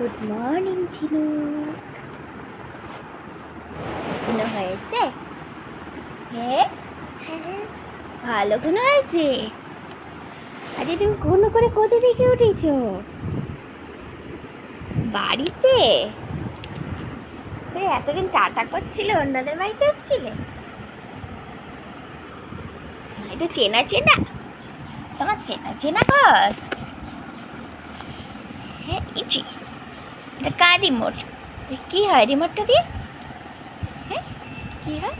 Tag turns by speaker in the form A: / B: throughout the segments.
A: Good morning ঝিনুক। ঘুনো হয়েছে? হ্যাঁ, ভালো ঘুনো হয়েছে। আরে তুমি ঘুনো করে কোথা থেকে উঠেছ? বাড়িতে? এতদিন টাটা করছিলে, অন্যদের বাড়িতে উঠছিলে? এটা চেনা চেনা, তোমার চেনা চেনা ঘর। হ্যাঁ, ইচি এটা কার রিমোট? কি হয় রিমোটটা দিয়ে? হ্যাঁ, কি হয়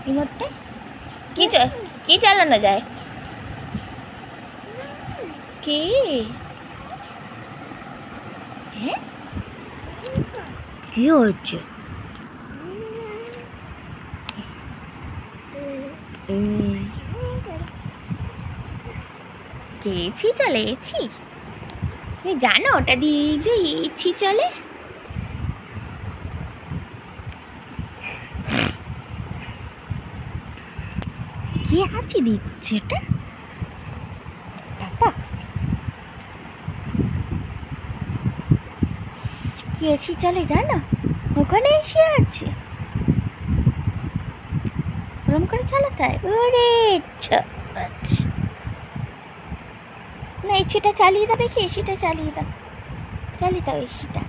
A: রিমোটটা? কি চালানো যায়? কি? হ্যাঁ, কি হচ্ছে? এসি চলে? এসি তুমি জানো ওটা দিয়ে যে এসি চলে? কে আছে দিচ্ছে এটা? বাবা, কি এসি চলে জানো? ওখানে এসি আছে, ওরম করে চালাতে হয়? ওরে আচ্ছা, না এসিটা চালিয়ে দাও দেখি, এসিটা চালিয়ে দাও, চালিয়ে দাও এসিটা।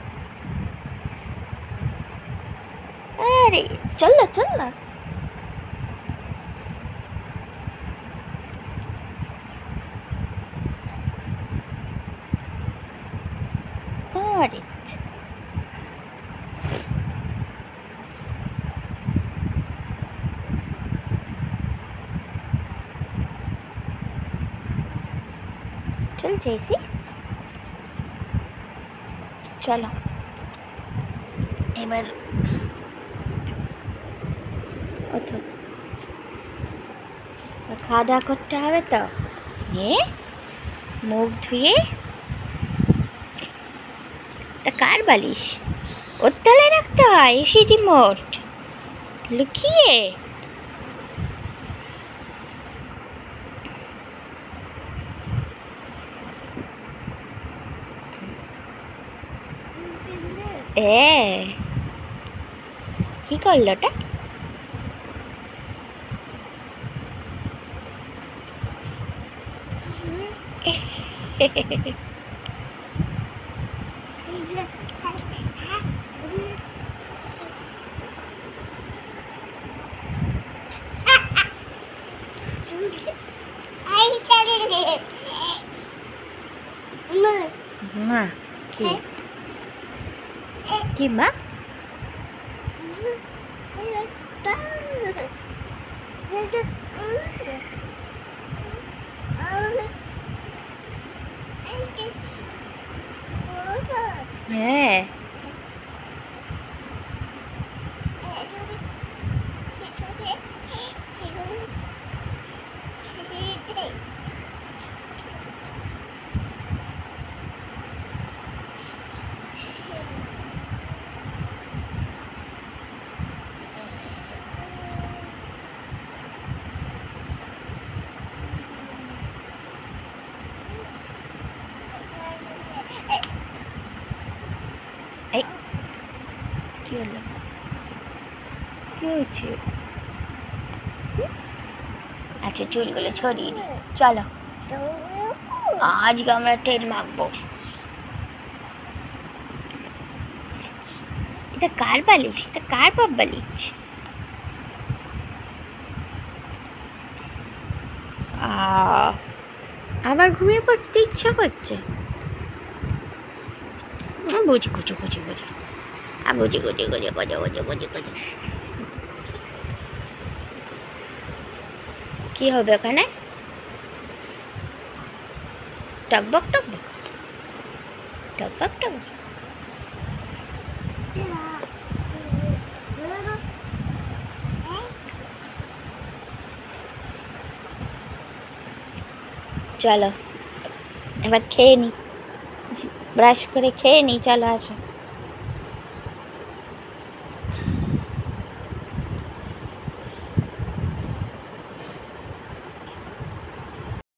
A: আরে চল না চল না। আরে চলছে এসি? চলো এবার খাওয়া দাওয়া করতে হবে তো। মুখ ধুয়ে তা কার বালিশ? ওর তলায় রাখতে হয় এসি রিমোট লুকিয়ে? কি করলো ওটা? মা কি কি মা? হ্যাঁ, এই কি হলো? কি হয়েছে? আচ্ছা চুলগুলো ছড়িয়ে দিই, চলো আজকে আমরা তেল মাখবো। এটা কার বালিশ? এটা কার বাপ বালিশ? আবার ঘুমিয়ে পড়তে ইচ্ছা করছে। বুঝি বুঝি বুঝি বুঝি বুঝি বুঝি বুঝি বুঝি বুঝি বুঝি বুঝি। কি হবে ওখানে? টকবক টকবক টকবক টকবক। চলো এবার খেয়ে নি, ব্রাশ করে খেয়ে নি, চলো আসো।